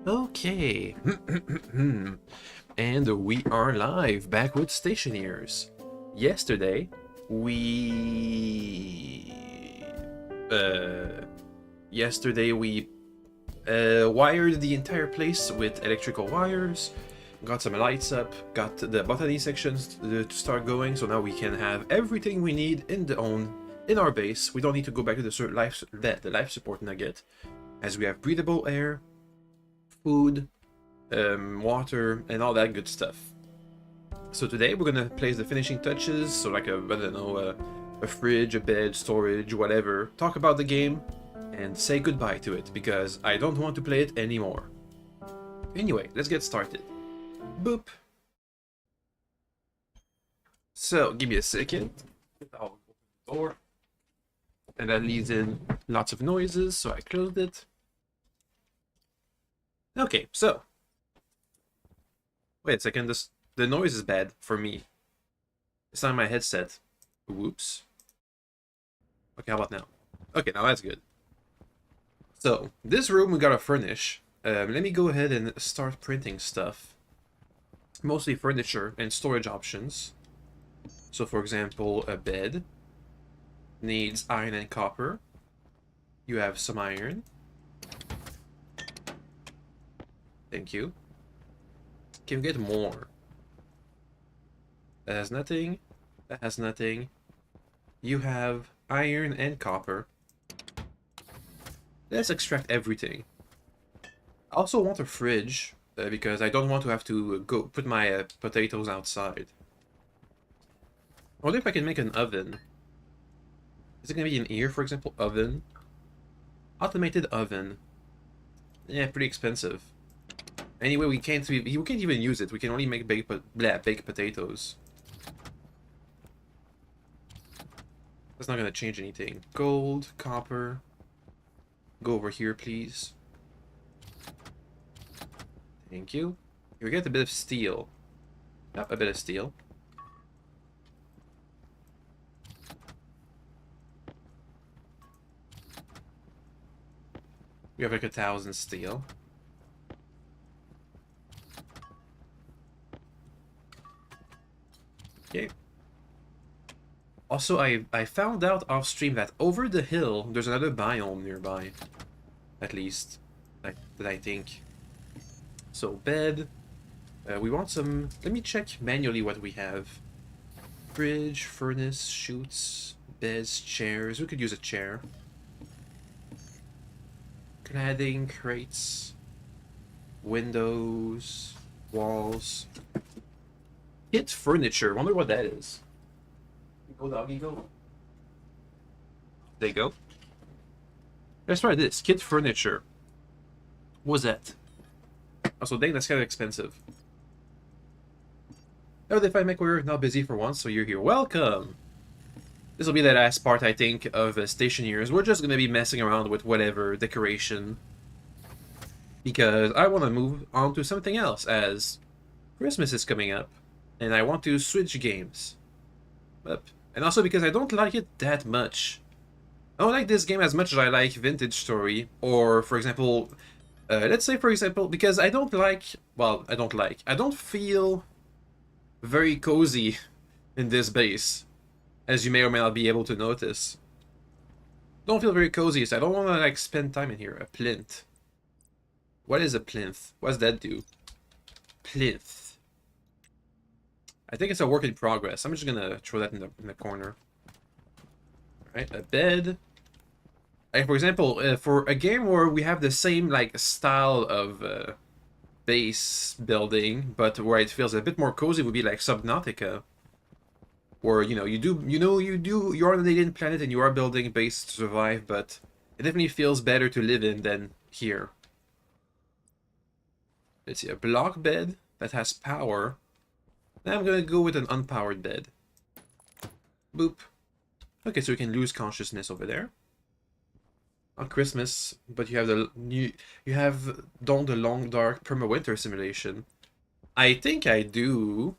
Okay. And we are live, back with Stationeers. Yesterday, we... Uh... Yesterday we wired the entire place with electrical wires, got some lights up, got the botany sections to start going, so now we can have everything we need in our base. We don't need to go back to the life support nugget, as we have breathable air, food, water, and all that good stuff. So today we're gonna place the finishing touches, so like I don't know, a fridge, a bed, storage, whatever. Talk about the game, and say goodbye to it, because I don't want to play it anymore. Anyway, let's get started. Boop. So, give me a second. I'll open the door. And that leads in lots of noises, so I closed it. Okay, so. Wait a second, the noise is bad for me. It's not my headset. Whoops. Okay, how about now? Okay, now that's good. So, this room we gotta furnish. Let me go ahead and start printing stuff. Mostly furniture and storage options. So, for example, a bed needs iron and copper. You have some iron. Thank you. Can we get more? That has nothing. That has nothing. You have iron and copper. Let's extract everything. I also want a fridge, because I don't want to have to go put my potatoes outside. I wonder if I can make an oven. Is it going to be in here, for example? Oven. Automated oven. Yeah, pretty expensive. Anyway, we can't even use it. We can only make baked potatoes. That's not going to change anything. Gold, copper. Go over here, please. Thank you. We get a bit of steel. Yep, a bit of steel. We have like 1,000 steel. Okay. Also, I found out off stream that over the hill, there's another biome nearby. At least, that I think. So, bed. We want some... Let me check manually what we have. Fridge, furnace, chutes, beds, chairs. We could use a chair. Cladding, crates. Windows. Walls. Kit furniture. Wonder what that is. Go, doggy, go. There you go. Let's try this. Kit furniture. What's that? Also, dang, that's kind of expensive. Oh, if I make we're not busy for once, so you're here. Welcome! This will be the last part, I think, of Stationeers. We're just going to be messing around with whatever decoration. Because I want to move on to something else, as Christmas is coming up. And I want to switch games. Up. And also because I don't like it that much. I don't like this game as much as I like Vintage Story, or, for example, let's say, for example, because I don't like, well, I don't feel very cozy in this base, as you may or may not be able to notice. Don't feel very cozy, so I don't want to, like, spend time in here. A plinth. What is a plinth? What does that do? Plinth. I think it's a work in progress. I'm just gonna throw that in the corner. Alright, a bed. Like, for example, for a game where we have the same like style of base building, but where it feels a bit more cozy, would be like Subnautica, where you're on an alien planet and you are building a base to survive, but it definitely feels better to live in than here. Let's see, a block bed that has power. Now I'm gonna go with an unpowered bed. Boop. Okay, so we can lose consciousness over there. On Christmas, but you have Dawn the Long Dark Perma-Winter Simulation. I think I do.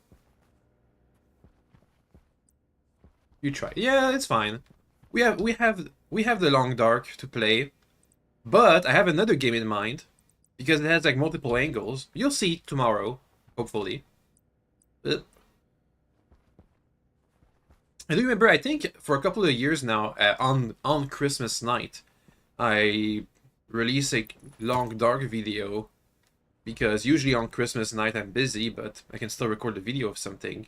You try. Yeah, it's fine. We have the Long Dark to play, but I have another game in mind because it has like multiple angles. You'll see tomorrow, hopefully. But I do remember, I think for a couple of years now, on Christmas night, I release a long dark video because usually on Christmas night I'm busy, but I can still record a video of something.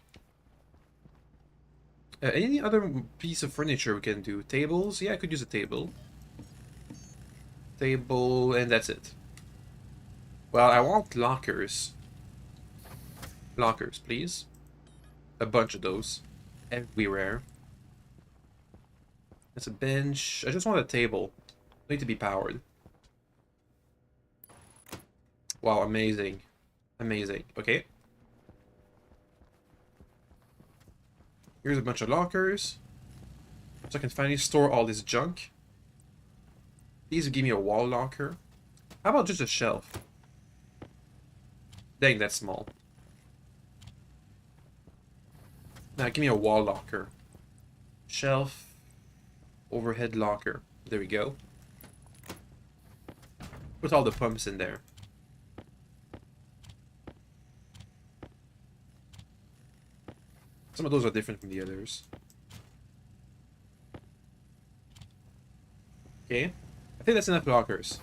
Any other piece of furniture we can do? Tables? Yeah, I could use a table. Table, and that's it. Well, I want lockers. Lockers, please. A bunch of those. Everywhere. That's a bench. I just want a table. Need to be powered. Wow, amazing. Amazing. Okay. Here's a bunch of lockers. So I can finally store all this junk. Please give me a wall locker. How about just a shelf? Dang, that's small. Now give me a wall locker. Shelf. Overhead locker. There we go. Put all the pumps in there. Some of those are different from the others. Okay. I think that's enough lockers.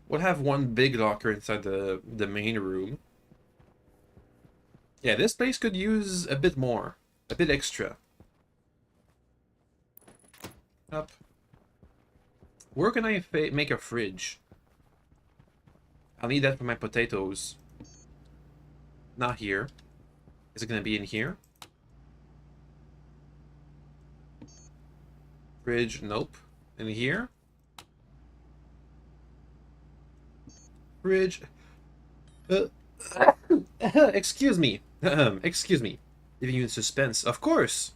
We'll have one big locker inside the main room. Yeah, this place could use a bit more. A bit extra. Up. Where can I make a fridge? I'll need that for my potatoes. Not here. Is it gonna be in here? Fridge, nope. In here? Fridge. Excuse me. Excuse me. Leaving you in suspense. Of course.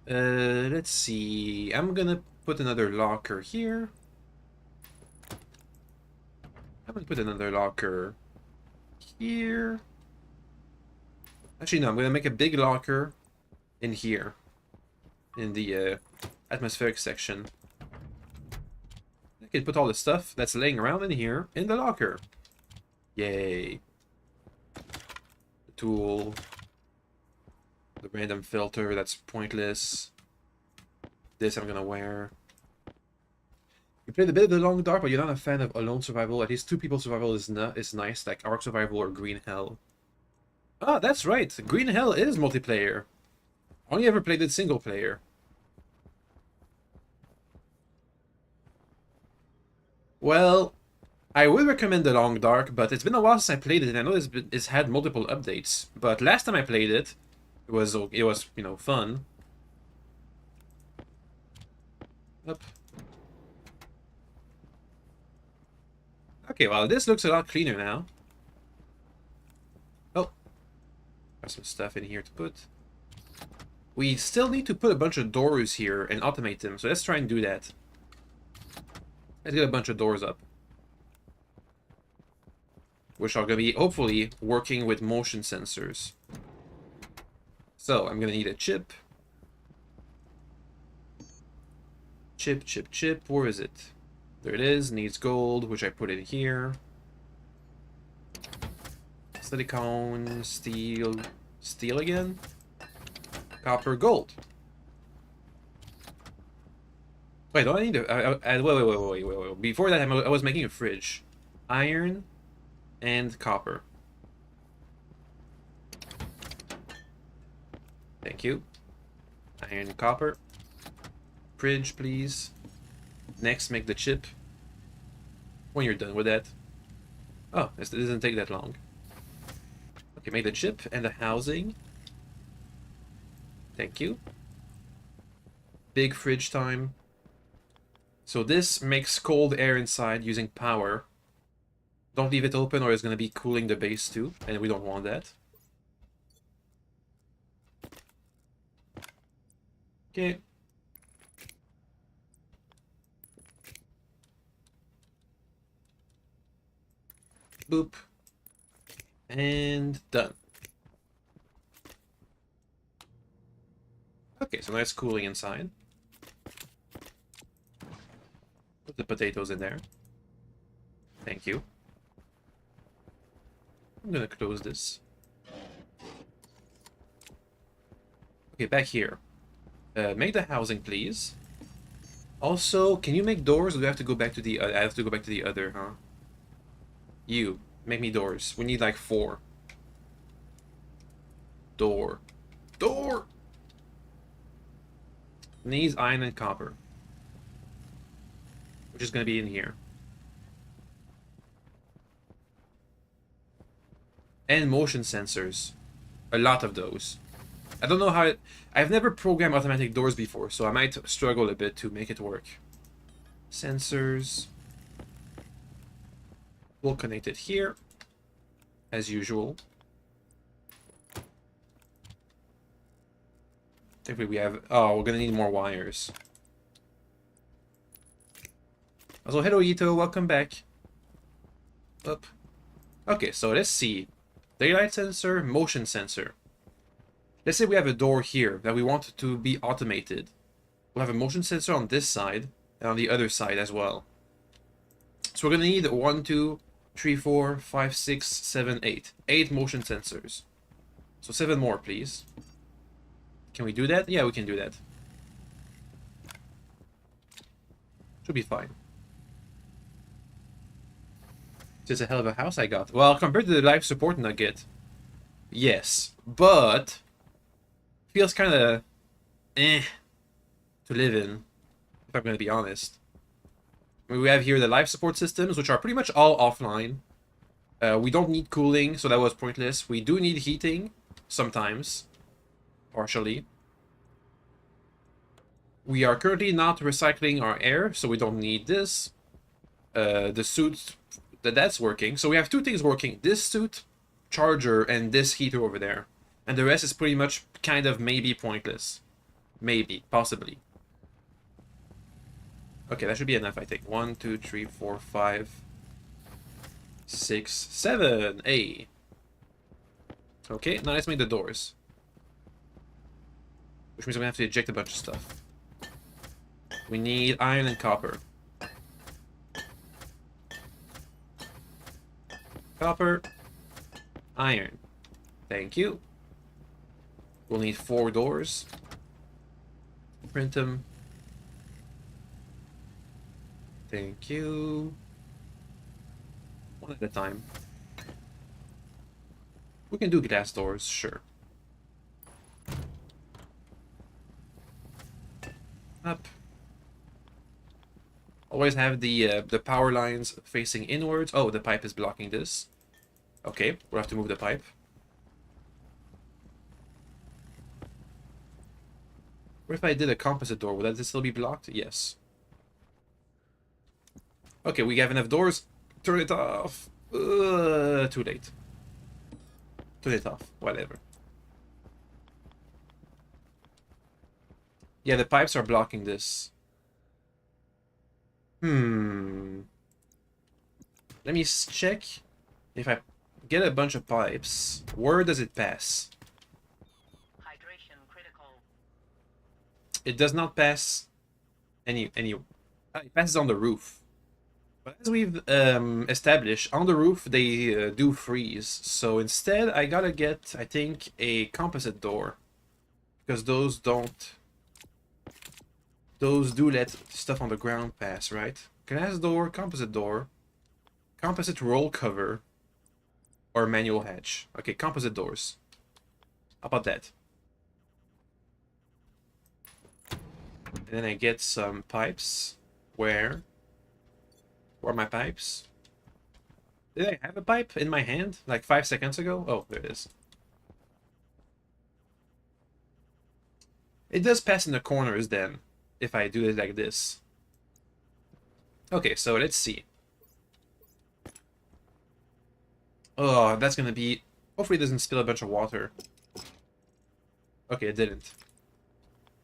Let's see. I'm gonna put another locker here. I'm gonna put another locker here. Actually, no. I'm gonna make a big locker in here. In the atmospheric section. I can put all the stuff that's laying around in here in the locker. Yay. The tool. The random filter, that's pointless. This I'm gonna wear. You played a bit of the Long Dark, but you're not a fan of Alone Survival. At least two people survival is nice, like Ark Survival or Green Hell. Ah, that's right. Green Hell is multiplayer. Only ever played it single player. Well, I would recommend the Long Dark, but it's been a while since I played it, and I know it's had multiple updates. But last time I played it, it was you know, fun. Up. Okay, well, this looks a lot cleaner now. Oh, got some stuff in here to put. We still need to put a bunch of doors here and automate them, so let's try and do that. Let's get a bunch of doors up. Which are going to be, hopefully, working with motion sensors. So, I'm going to need a chip. Chip, chip, chip. Where is it? There it is. Needs gold, which I put in here. Silicone, steel. Steel again? Copper, gold. Wait, don't I need to... wait. Before that, I was making a fridge. Iron and copper. Thank you. Iron and copper. Fridge, please. Next, make the chip. When you're done with that. Oh, it doesn't take that long. Okay, make the chip and the housing. Thank you. Big fridge time. So this makes cold air inside using power. Don't leave it open or it's going to be cooling the base too, and we don't want that. Okay. Boop. And done. Okay, so now it's cooling inside. Put the potatoes in there. Thank you. I'm gonna close this. Okay, back here. Make the housing, please. Also, can you make doors, or do I have to go back to the... I have to go back to the other, huh? You, make me doors. We need like 4. Door. Door! Needs iron and copper. Which is gonna be in here. And motion sensors. A lot of those. I don't know how... I've never programmed automatic doors before, so I might struggle a bit to make it work. Sensors. We'll connect it here, as usual. I think we have... Oh, we're gonna need more wires. Also, hello Ito, welcome back. Up. Okay, so let's see. Daylight sensor, motion sensor. Let's say we have a door here that we want to be automated. We'll have a motion sensor on this side and on the other side as well. So we're gonna need 1, 2, 3, 4, 5, 6, 7, 8. 8 motion sensors. So 7 more, please. Can we do that? Yeah, we can do that. Should be fine. It's a hell of a house I got. Well, compared to the life support nugget, yes, but feels kind of to live in, if I'm going to be honest. I mean, we have here the life support systems, which are pretty much all offline. We don't need cooling, so that was pointless. We do need heating, sometimes, partially. We are currently not recycling our air, so we don't need this. The suit, that's working. So we have 2 things working. This suit, charger, and this heater over there. And the rest is pretty much kind of maybe pointless. Maybe, possibly. Okay, that should be enough, I think. 1, 2, 3, 4, 5, 6, 7. Hey. Okay, now let's make the doors. Which means I'm gonna have to eject a bunch of stuff. We need iron and copper. Copper. Iron. Thank you. We'll need 4 doors. Print them. Thank you. 1 at a time. We can do glass doors, sure. Up. Always have the power lines facing inwards. Oh, the pipe is blocking this. Okay, we'll have to move the pipe. What if I did a composite door? Would that still be blocked? Yes. Okay, we have enough doors. Turn it off. Too late. Turn it off. Whatever. Yeah, the pipes are blocking this. Let me check if I get a bunch of pipes. Where does it pass? Hydration critical. It does not pass any. It passes on the roof. But as we've established, on the roof they do freeze. So instead, I gotta get, I think, a composite door, because those don't. Those do let stuff on the ground pass, right? Glass door, composite roll cover, or manual hatch. Okay, composite doors. How about that? And then I get some pipes. Where are my pipes? Did I have a pipe in my hand like 5 seconds ago? Oh, there it is. It does pass in the corners then, if I do it like this. Okay, so let's see. Oh, that's gonna be... Hopefully it doesn't spill a bunch of water. Okay, it didn't.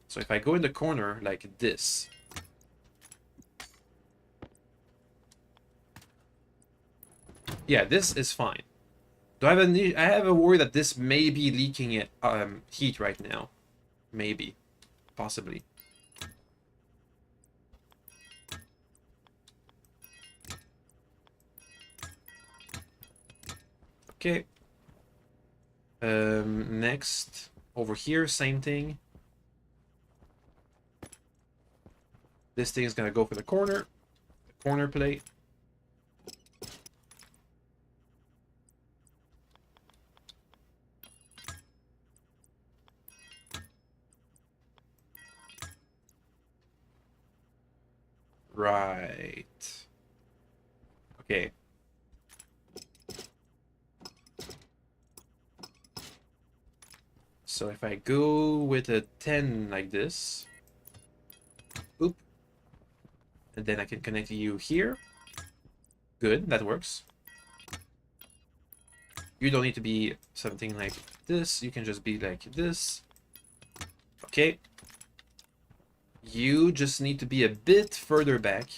So if I go in the corner like this... Yeah, this is fine. Do I have I have a worry that this may be leaking it, heat right now. Maybe. Possibly. Okay. Next, over here, same thing. This thing is gonna go for the corner plate. Right. Okay. So if I go with a 10 like this, oop, and then I can connect you here. Good, that works. You don't need to be something like this. You can just be like this. Okay. You just need to be a bit further back,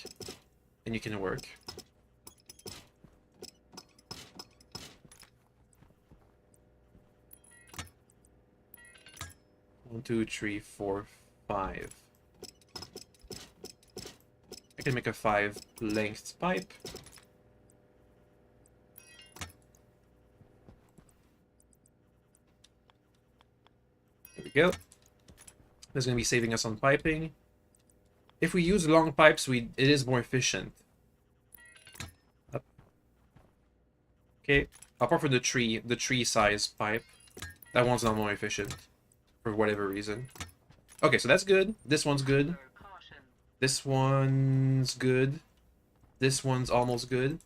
and you can work. One, two, three, four, five. I can make a 5-length pipe. There we go. That's going to be saving us on piping. If we use long pipes, it is more efficient. Up. Okay. Apart from the tree size pipe, that one's not more efficient for whatever reason. Okay, so that's good. This one's good. This one's good. This one's almost good.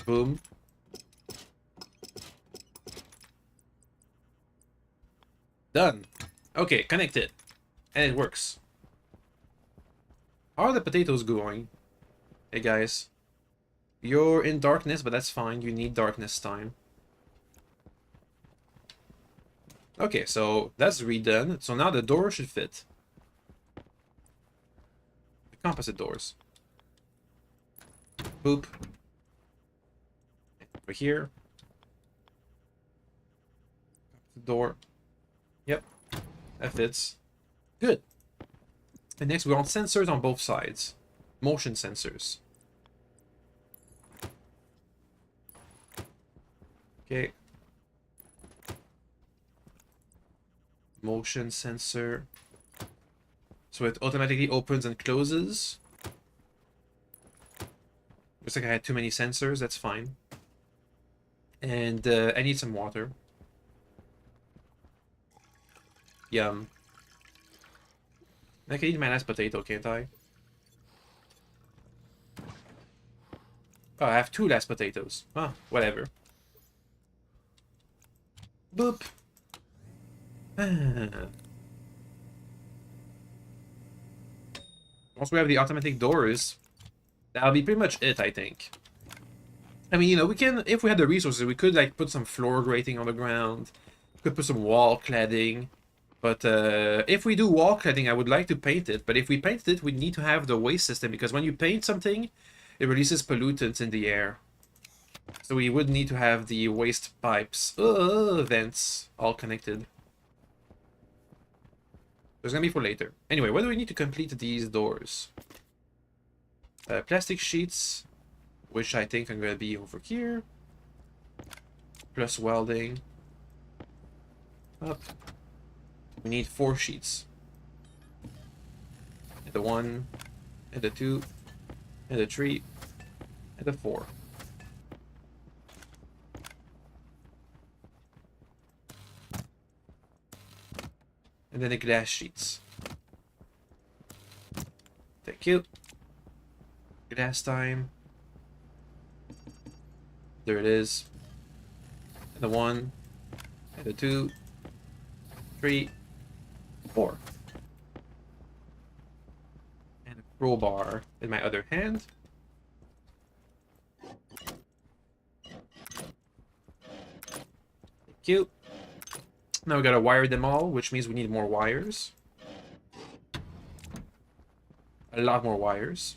Boom. Done. Okay, connect it. And it works. How are the potatoes going? Hey guys. You're in darkness, but that's fine. You need darkness time. Okay, so that's redone. So now the door should fit. The composite doors. Boop. Over here. The door. Yep. That fits. Good. And next we want sensors on both sides. Motion sensors. Okay. Motion sensor. So it automatically opens and closes. Looks like I had too many sensors, that's fine. And I need some water. Yum. I can eat my last potato, can't I? Oh, I have 2 last potatoes. Ah, whatever. Boop. Once we have the automatic doors, that'll be pretty much it, I think. I mean, you know, we can, if we had the resources, we could, like, put some floor grating on the ground. Could put some wall cladding. But if we do wall cladding, I would like to paint it. But if we painted it, we need to have the waste system. Because when you paint something, it releases pollutants in the air. So we would need to have the waste pipes, vents, all connected. There's gonna be for later. Anyway, what do we need to complete these doors? Plastic sheets, which I think are gonna be over here. Plus welding. Up. We need 4 sheets. And the 1, and the 2, and the 3, and the 4. And then the glass sheets. Thank you. Glass time. There it is. And the 1, and the 2, 3, 4. And a crowbar in my other hand. Thank you. Now we gotta wire them all, which means we need more wires. A lot more wires.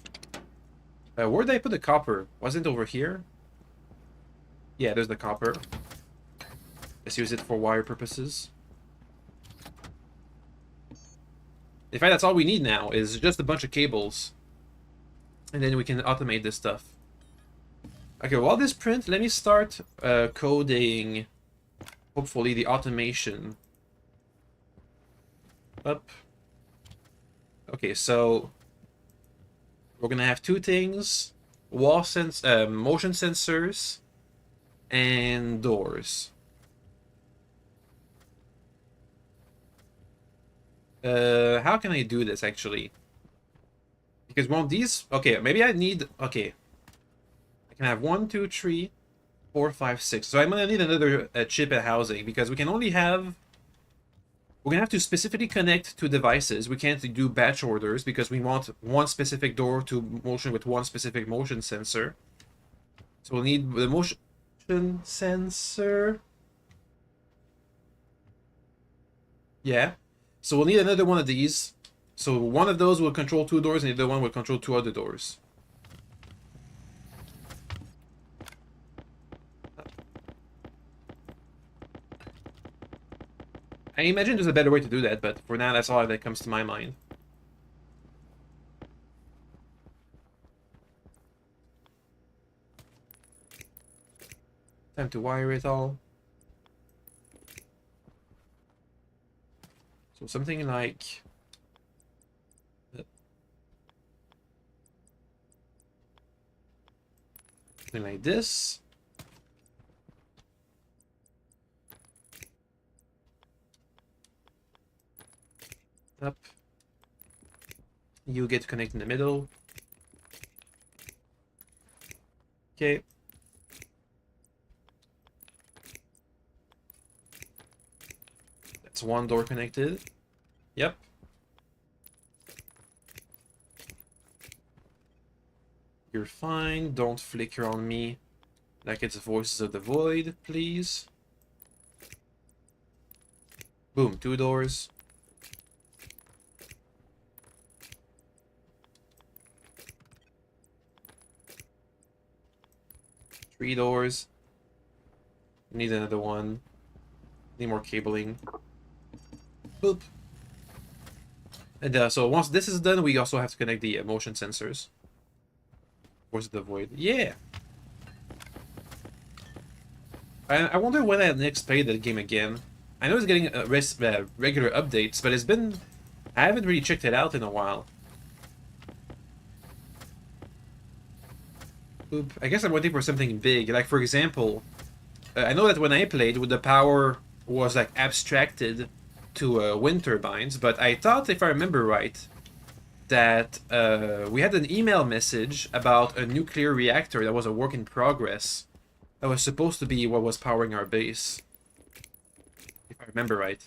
Where did I put the copper? Wasn't it over here? Yeah, there's the copper. Let's use it for wire purposes. In fact, that's all we need now, is just a bunch of cables. And then we can automate this stuff. Okay, while this print, let me start coding, hopefully, the automation. Up. Okay, so we're gonna have two things: motion sensors, and doors. How can I do this actually? Because one of these, okay, maybe I need, okay, I can have 1, 2, 3, 4, 5, 6. So I'm gonna need another chip and housing because we can only have, we're gonna have to specifically connect two devices. We can't do batch orders because we want one specific door to motion with one specific motion sensor. So we'll need the motion sensor. Yeah. So we'll need another one of these. So one of those will control two doors and the other one will control two other doors. I imagine there's a better way to do that, but for now that's all that comes to my mind. Time to wire it all. So something like... something like this. Up. You get to connect in the middle. Okay. That's one door connected. Yep. You're fine. Don't flicker on me like it's Voices of the Void, please. Boom, two doors. Three doors. Need another one. Need more cabling. Boop. And so once this is done, we also have to connect the motion sensors. Voice of the Void. Yeah! I wonder when I next play the game again. I know it's getting regular updates, but it's been... I haven't really checked it out in a while. Oop. I guess I'm waiting for something big. Like, for example, I know that when I played, the power was, like, abstracted to wind turbines, but I thought, if I remember right, that we had an email message about a nuclear reactor that was a work in progress. That was supposed to be what was powering our base. If I remember right.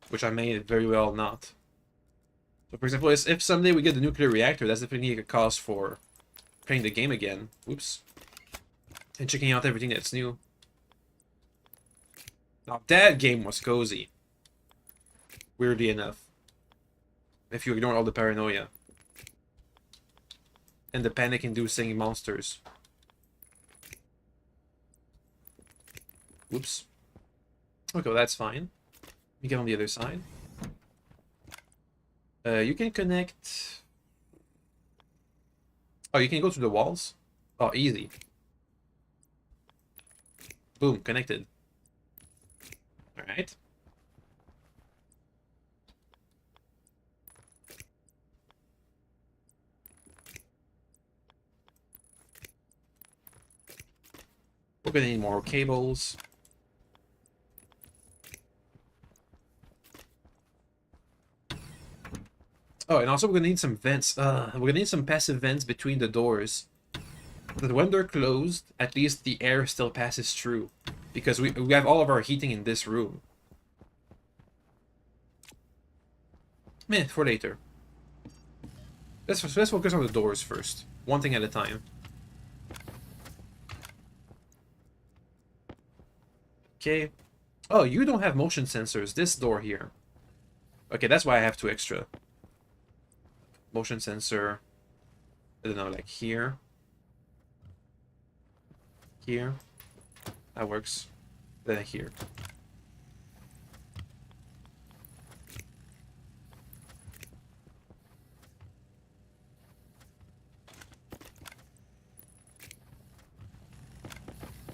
Which I may very well not. So for example, if someday we get the nuclear reactor, that's definitely a cause for playing the game again. Oops. And checking out everything that's new. Now that game was cozy. Weirdly enough. If you ignore all the paranoia. And the panic-inducing monsters. Oops. Okay, well, that's fine. We get on the other side. You can connect... Oh, you can go through the walls? Oh, easy. Boom, connected. Alright. We're gonna need more cables. Oh, and also we're gonna need some vents. We're gonna need some passive vents between the doors. So that when they're closed, at least the air still passes through. Because we have all of our heating in this room. Meh, for later. Let's focus on the doors first. One thing at a time. Okay. Oh, you don't have motion sensors. This door here. Okay, that's why I have two extra. Motion sensor. I don't know, like here. Here. That works. Then here.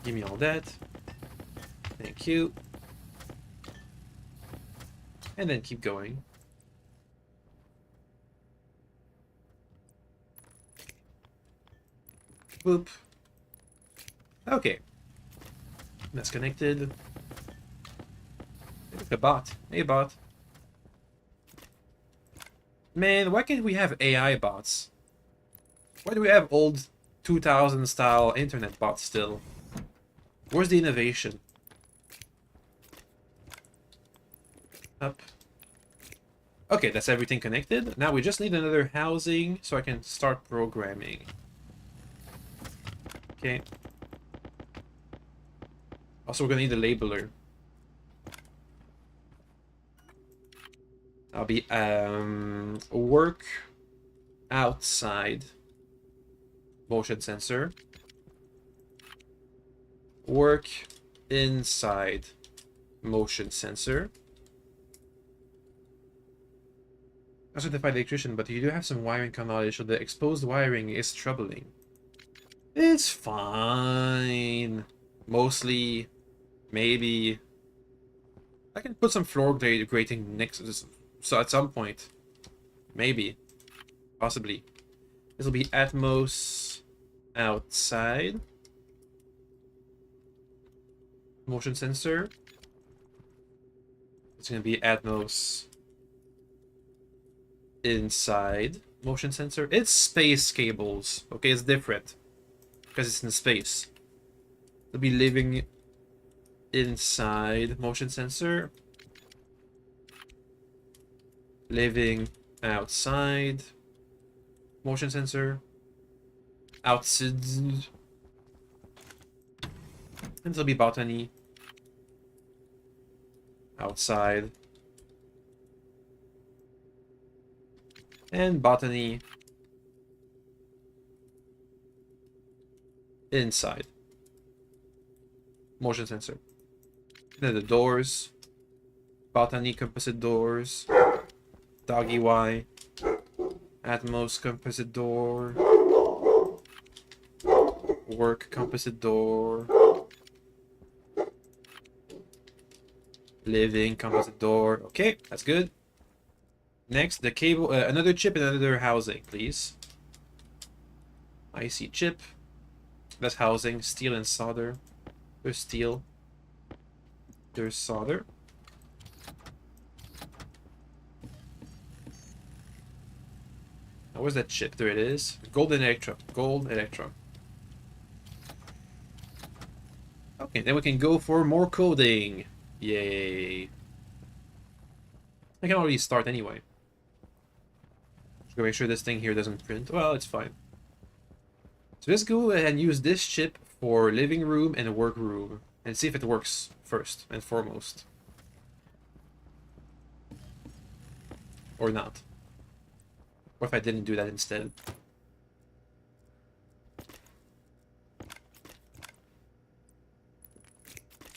Give me all that. Thank you. And then keep going. Boop. Okay. That's connected. Look, a bot. Hey, bot. Man, why can't we have AI bots? Why do we have old 2000 style internet bots still? Where's the innovation? Up. Okay, that's everything connected. Now we just need another housing so I can start programming. Okay. Also, we're gonna need a labeler. I'll be work outside motion sensor. Work inside motion sensor. I'm a certified electrician, but you do have some wiring knowledge, so the exposed wiring is troubling. It's fine. Mostly, maybe. I can put some floor grating next to this, so at some point. Maybe. Possibly. This will be Atmos outside. Motion sensor. It's going to be Atmos inside motion sensor. It's space cables. Okay, it's different. Because it's in space. It'll be living inside motion sensor. Living outside motion sensor. Outside. And it'll be botany. Outside. And botany. Inside. Motion sensor. Then the doors. Botany composite doors. Doggy Y. Atmos composite door. Work composite door. Living composite door. Okay, that's good. Next, the cable, another chip and another housing, please. IC chip. That's housing. Steel and solder. There's steel. There's solder. Now, where's that chip? There it is. Gold electron. Gold electron. Okay, then we can go for more coding. Yay. I can already start anyway. Just gonna make sure this thing here doesn't print. Well, it's fine. So let's go ahead and use this chip for living room and work room and see if it works first and foremost. Or not. What if I didn't do that instead?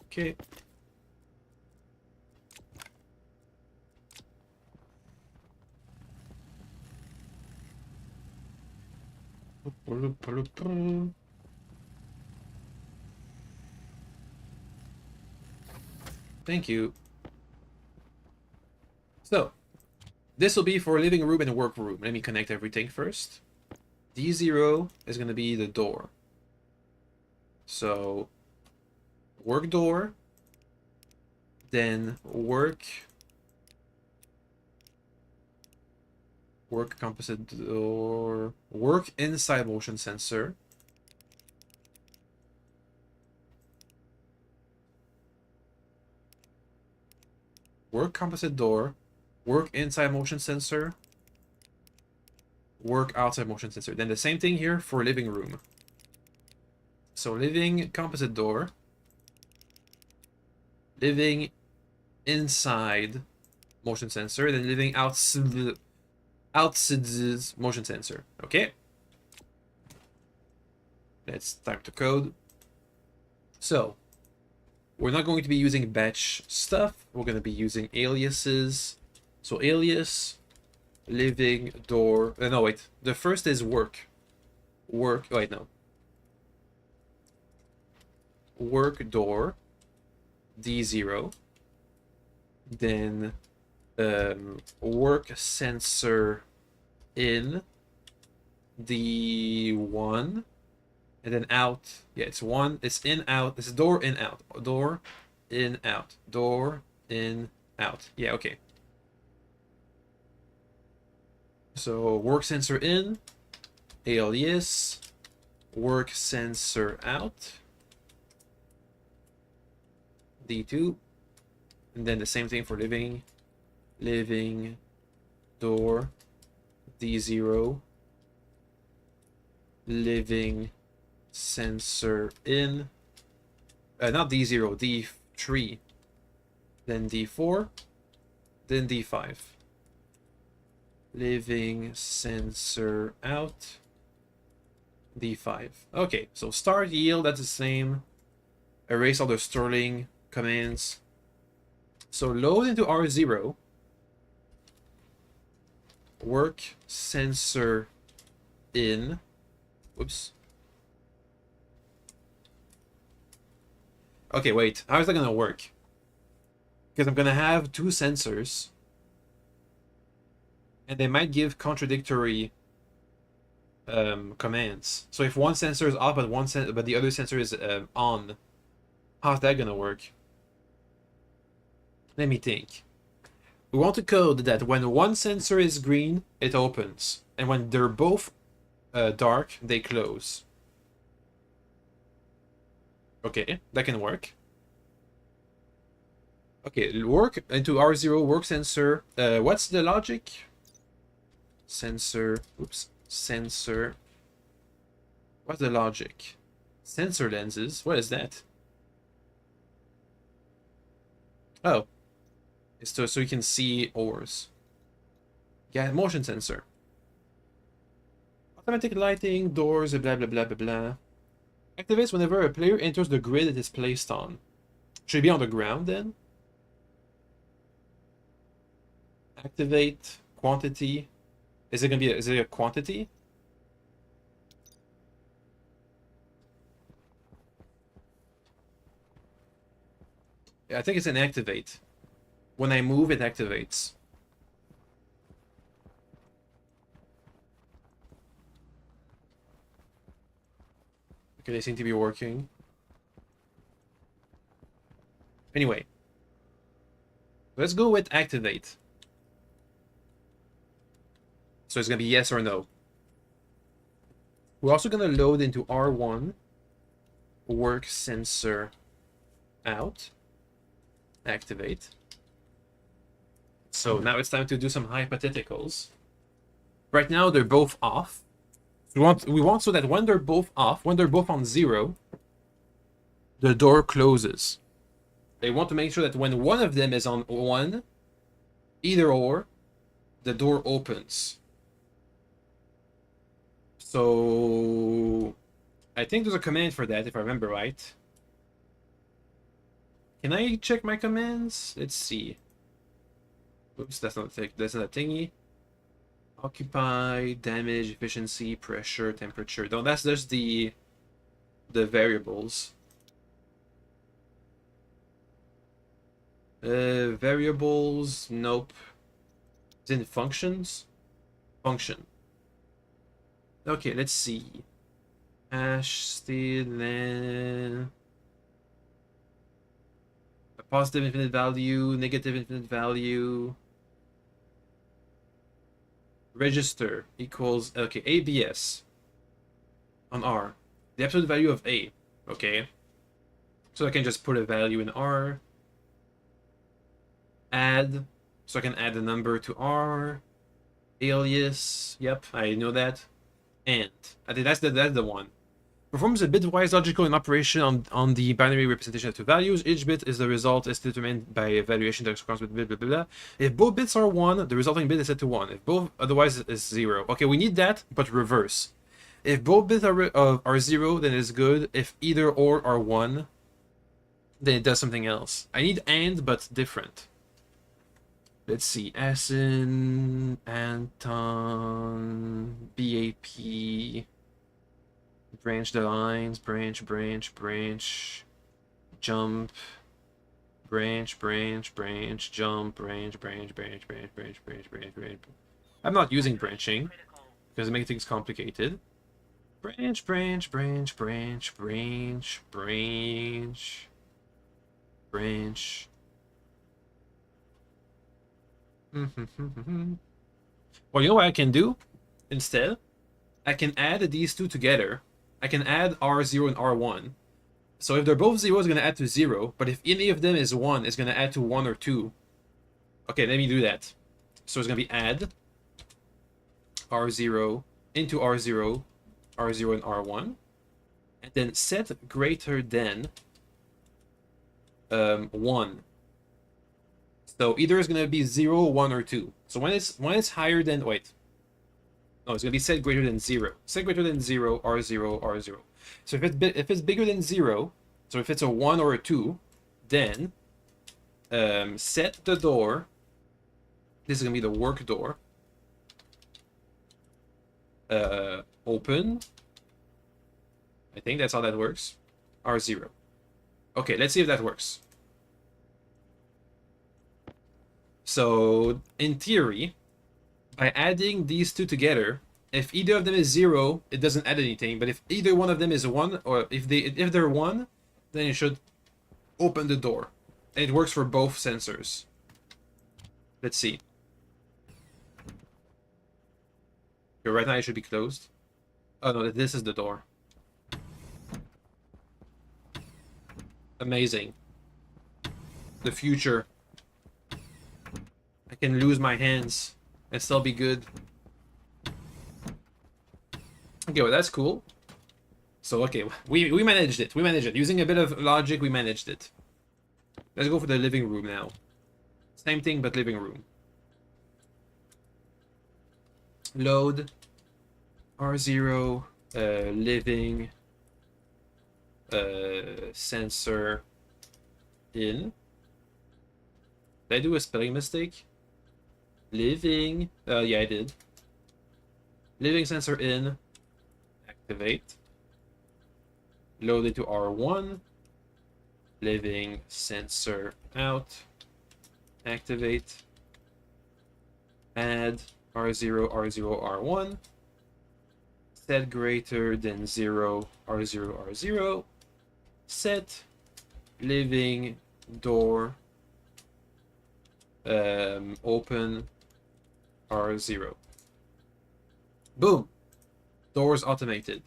Okay. Thank you. So, this will be for living room and work room. Let me connect everything first. D0 is going to be the door. So, work door, then work composite door, work inside motion sensor, work composite door, work inside motion sensor, work outside motion sensor. Then the same thing here for living room. So living composite door, living inside motion sensor, then living outside motion sensor. Okay. Let's type the code. So we're not going to be using batch stuff. We're going to be using aliases. So alias, living door. No, wait. The first is work. Work. Oh, wait, no. work door D0, then work sensor in D1, and then out. Yeah, it's one. It's in out. It's door in out. Door in out. Door in out. Yeah, okay. So work sensor in, alias, work sensor out, D2, and then the same thing for living, living door, D0, living sensor in, not D0, D3, then D4, then D5. Living sensor out, D5. Okay, so start yield, that's the same. Erase all the Sterling commands. So load into R0, work sensor in, whoops. Okay, wait, how is that gonna work? Because I'm gonna have two sensors, and they might give contradictory commands. So if one sensor is off, but the other sensor is on, how's that gonna work? Let me think. We want to code that when one sensor is green, it opens, and when they're both dark, they close. Okay, that can work. Okay, work into R0, work sensor. What's the logic? Sensor, oops, sensor. What's the logic? Sensor lenses, what is that? Oh, it's so you can see ores. Yeah, motion sensor. Automatic lighting, doors, blah blah blah blah blah. Activates whenever a player enters the grid it is placed on. Should it be on the ground then? Activate quantity. Is it gonna be is it a quantity? Yeah, I think it's an activate. When I move, it activates. Okay, they seem to be working. Anyway, let's go with activate. So it's gonna be yes or no. We're also gonna load into R1, work sensor out, activate. So now it's time to do some hypotheticals. Right now they're both off. We want so that when they're both off, when they're both on 0, the door closes. They want to make sure that when one of them is on 1, either or, the door opens. So I think there's a command for that if I remember right. Can I check my commands? Let's see. Oops, that's not a thingy. Occupy, damage, efficiency, pressure, temperature. No, that's just the variables. Variables, nope. It's in functions. Function. Okay, let's see. Hash still a positive infinite value, negative infinite value. Register equals okay, ABS on R. The absolute value of A. Okay. So I can just put a value in R. Add. So I can add a number to R. Alias. Yep, I know that. And I think that's the one. Performs a bitwise logical in operation on the binary representation of two values. Each bit is the result is determined by evaluation that corresponds with bit blah blah blah. If both bits are 1, the resulting bit is set to 1. If both otherwise is 0. Okay, we need that, but reverse. If both bits are 0, then it's good. If either or are 1, then it does something else. I need and, but different. Let's see. Asin, Anton, BAP. Branch the lines, branch. jump, branch, branch, branch, jump, branch, branch, branch, branch, branch, branch, branch, branch. I'm not using branching Critical. because it makes things complicated. Branch, branch, branch, branch, branch, branch, branch. Well, you know what I can do instead? I can add these two together. I can add R0 and R1. So if they're both 0, it's going to add to 0. But if any of them is 1, it's going to add to 1 or 2. Okay, let me do that. So it's going to be add R0 into R0, R0 and R1. And then set greater than 1. So either it's going to be 0, 1, or 2. So when it's higher than... Wait. No, it's going to be set greater than 0. Set greater than 0, R0, R0. So if it's bigger than 0, so if it's a 1 or a 2, then set the door. This is going to be the work door. Open. I think that's how that works. R0. Okay, let's see if that works. So, in theory, by adding these two together, if either of them is 0, it doesn't add anything. But if either one of them is 1, or if they're 1, then it should open the door. And it works for both sensors. Let's see. Okay, right now it should be closed. Oh no, this is the door. Amazing. The future. I can lose my hands and still be good. Okay, well that's cool. So okay, we managed it. We managed it. Using a bit of logic, we managed it. Let's go for the living room now. Same thing, but living room. Load. R0. Living. Sensor. In. Did I do a spelling mistake? Living. Yeah, I did. Living sensor in. Activate. Load it to R1. Living sensor out. Activate. Add R0, R0, R1. Set greater than 0, R0, R0. Set living door open R0. Boom. Doors automated.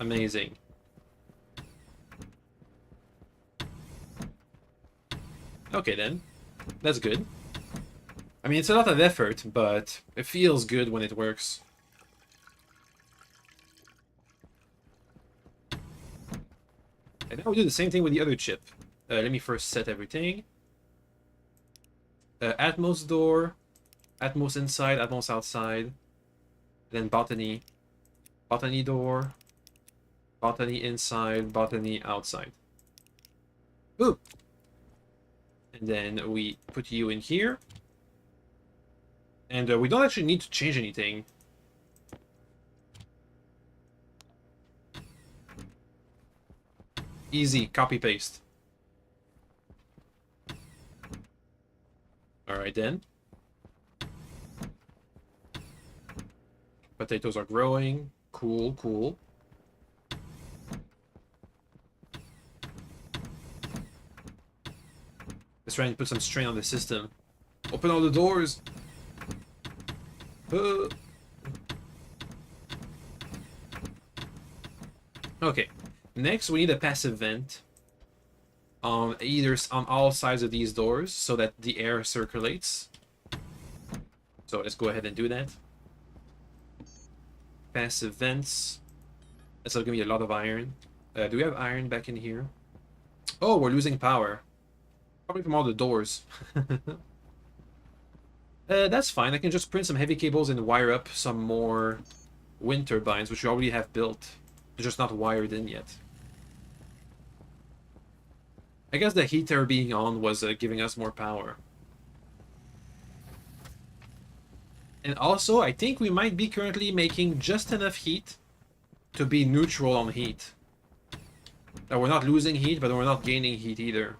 Amazing. Okay then. That's good. I mean, it's a lot of effort, but it feels good when it works. And now we do the same thing with the other chip. Let me first set everything. Atmos door, Atmos inside, Atmos outside. Then botany. Botany door. Botany inside, botany outside. Boom! And then we put you in here. And we don't actually need to change anything. Easy, copy paste. Alright then. Potatoes are growing. Cool, cool. Let's try and put some strain on the system. Open all the doors. Okay. Next, we need a passive vent on all sides of these doors so that the air circulates. So let's go ahead and do that. Passive vents. That's gonna be a lot of iron. Do we have iron back in here? Oh, we're losing power. Probably from all the doors. That's fine. I can just print some heavy cables and wire up some more wind turbines, which we already have built. They're just not wired in yet. I guess the heater being on was giving us more power. And also, I think we might be currently making just enough heat to be neutral on heat. That we're not losing heat, but we're not gaining heat either.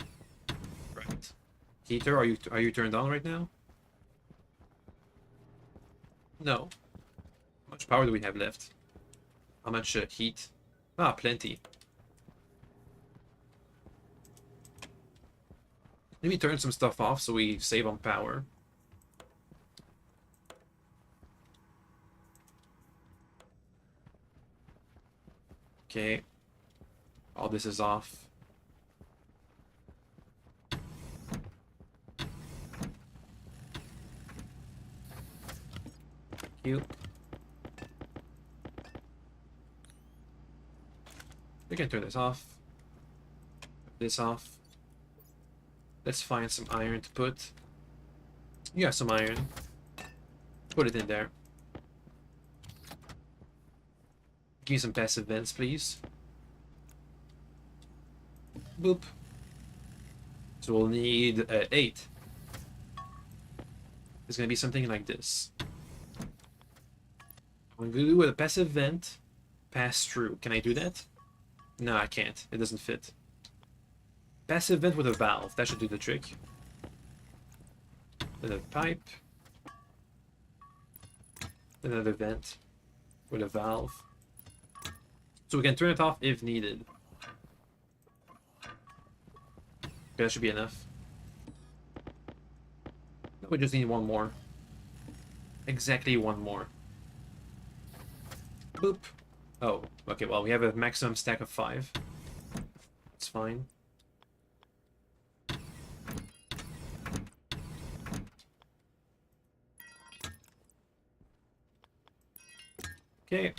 Right. Heater, are you turned on right now? No. How much power do we have left? How much heat? Ah, plenty. Maybe turn some stuff off so we save on power. Okay. All this is off. Cute. We can turn this off. This off. Let's find some iron to put. You have some iron. Put it in there. Give me some passive vents, please. Boop. So we'll need 8. It's gonna be something like this. I'm gonna do with a passive vent, pass through. Can I do that? No, I can't. It doesn't fit. Passive vent with a valve. That should do the trick. Another pipe. Another vent with a valve. So we can turn it off if needed. Okay, that should be enough. No, we just need one more. Exactly one more. Boop. Oh, okay, well, we have a maximum stack of 5. It's fine. Okay.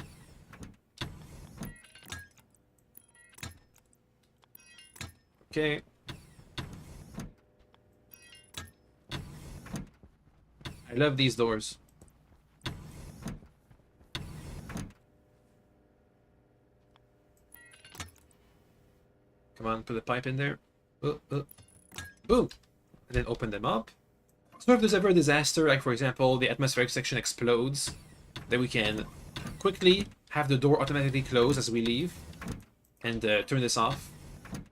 Okay. I love these doors. Come on, put a pipe in there. Boom! And then open them up. So if there's ever a disaster, like for example, the atmospheric section explodes, then we can quickly have the door automatically close as we leave, and turn this off,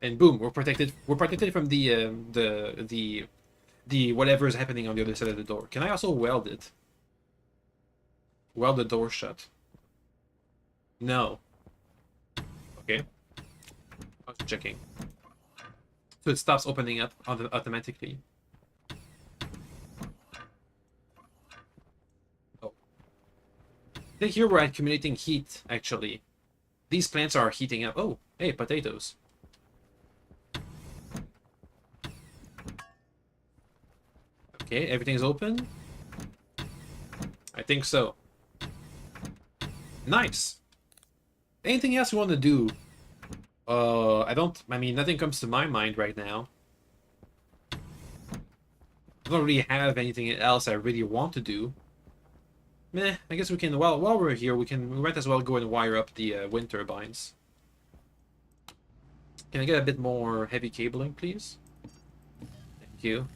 and boom, we're protected. We're protected from the whatever is happening on the other side of the door. Can I also weld it? Weld the door shut. No. Okay. I was checking. So it stops opening up automatically. Oh. I think here we're accumulating heat, actually. These plants are heating up. Oh, hey, potatoes. Okay, everything's open? I think so. Nice! Anything else you want to do? I mean, nothing comes to my mind right now. I don't really have anything else I really want to do. Meh, I guess we can, while we're here, we might as well go and wire up the wind turbines. Can I get a bit more heavy cabling, please? Thank you.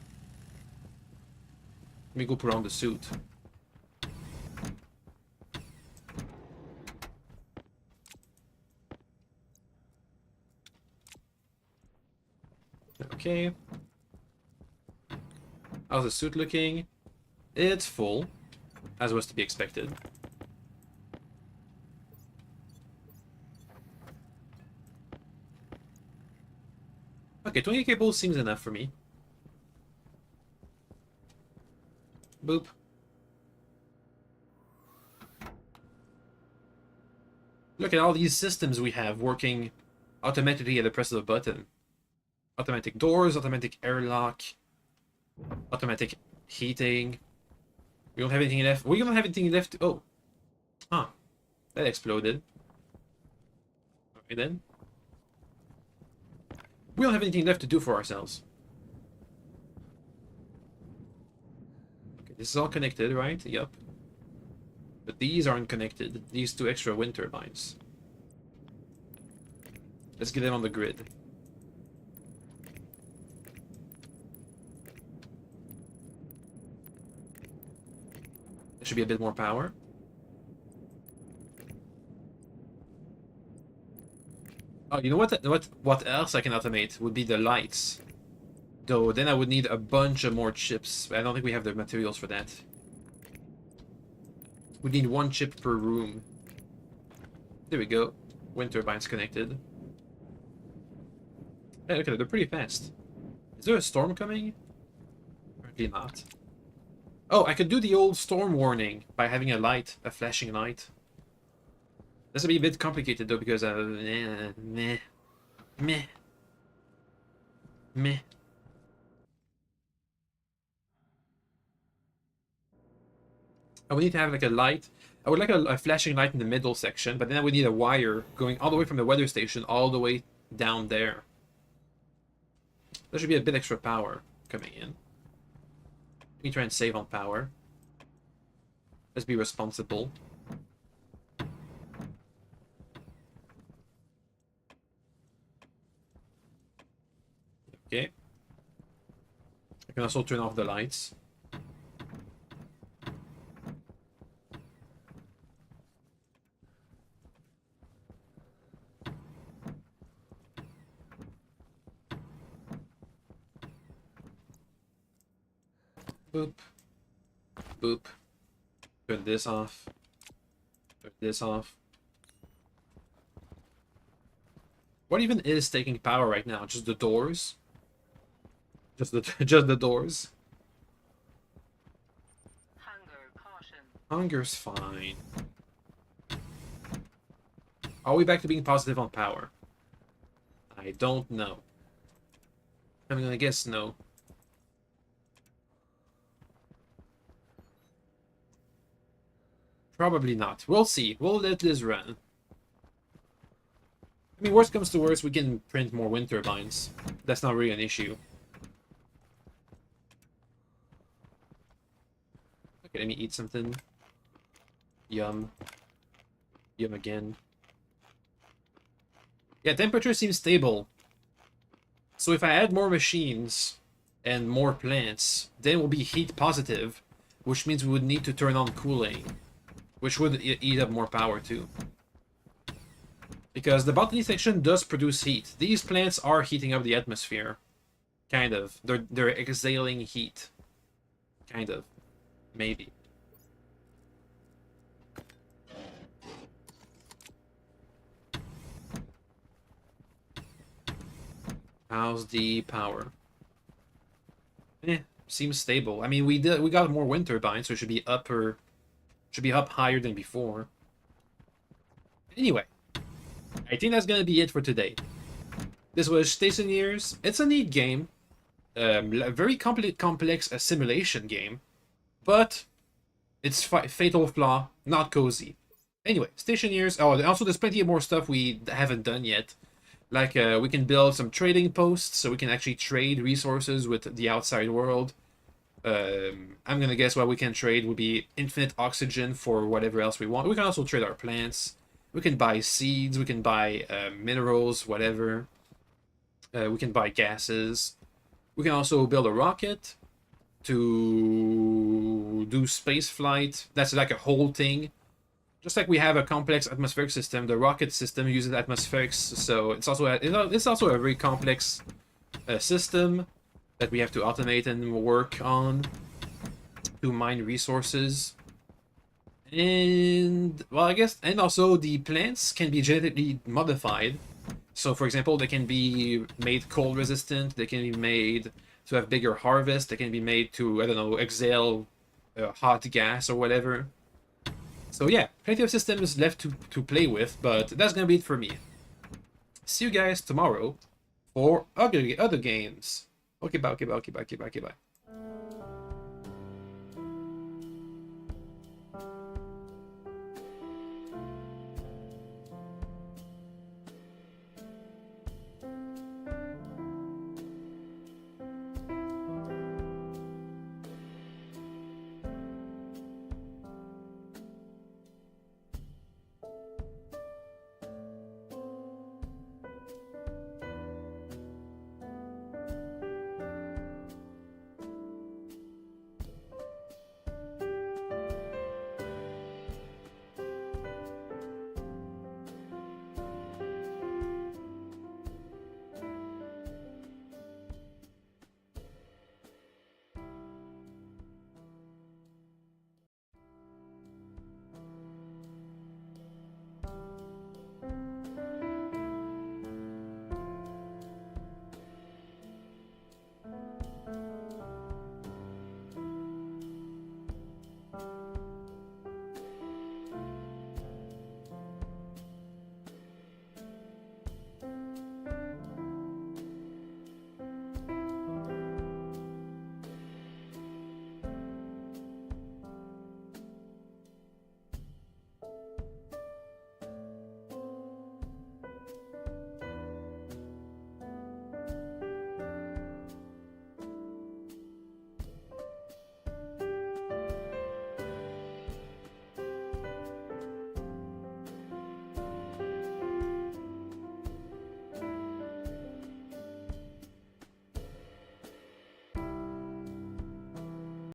Let me go put on the suit. Okay. How's the suit looking? It's full, as was to be expected. Okay, 20 cables seems enough for me. Boop. Look at all these systems we have working automatically at the press of a button. Automatic doors, automatic airlock, automatic heating. We don't have anything left. We don't have anything left. Oh. Huh. That exploded. Okay then. We don't have anything left to do for ourselves. Okay, this is all connected, right? Yup. But these aren't connected. These 2 extra wind turbines. Let's get them on the grid. There should be a bit more power. Oh, you know what else I can automate would be the lights. Though then I would need a bunch of more chips. I don't think we have the materials for that. We need one chip per room. There we go. Wind turbines connected. Hey, look at it, they're pretty fast. Is there a storm coming? Apparently not. Oh, I could do the old storm warning by having a light, a flashing light. This will be a bit complicated though because meh, meh, meh. I would need to have like a light. I would like a flashing light in the middle section, but then I would need a wire going all the way from the weather station all the way down there. There should be a bit extra power coming in. Let me try and save on power. Let's be responsible. Okay. I can also turn off the lights. Boop. Boop. Turn this off. Turn this off. What even is taking power right now? Just the doors? Just the just the doors? Hunger caution. Hunger's fine. Are we back to being positive on power? I don't know. I'm gonna guess no. Probably not. We'll see. We'll let this run. I mean, worst comes to worst, we can print more wind turbines. That's not really an issue. Okay, let me eat something. Yum. Yum again. Yeah, temperature seems stable. So if I add more machines and more plants, then we'll be heat positive, which means we would need to turn on cooling, which would eat up more power too. Because the botany section does produce heat. These plants are heating up the atmosphere. Kind of. They're exhaling heat. Kind of. Maybe. How's the power? Seems stable. I mean, we got more wind turbines, so it should be up higher than before. Anyway, I think that's gonna be it for today. This was Stationeers. It's a neat game, a very complex simulation game, but it's fatal flaw, not cozy. Anyway, Stationeers. Oh, also there's plenty of more stuff we haven't done yet. Like we can build some trading posts, so we can actually trade resources with the outside world. I'm gonna guess what we can trade would be infinite oxygen for whatever else we want. We can also trade our plants. We can buy seeds. We can buy minerals, whatever. We can buy gases. We can also build a rocket to do space flight. That's like a whole thing. Just like we have a complex atmospheric system, the rocket system uses atmospherics, so it's also a very complex system that we have to automate and work on to mine resources. And well, I guess, and also the plants can be genetically modified. So, for example, they can be made cold resistant. They can be made to have bigger harvest. They can be made to, I don't know, exhale hot gas or whatever. So yeah, plenty of systems left to play with, but that's gonna be it for me. See you guys tomorrow for other games. Okay, bye, okay, bye, okay, bye, okay, bye, okay, bye.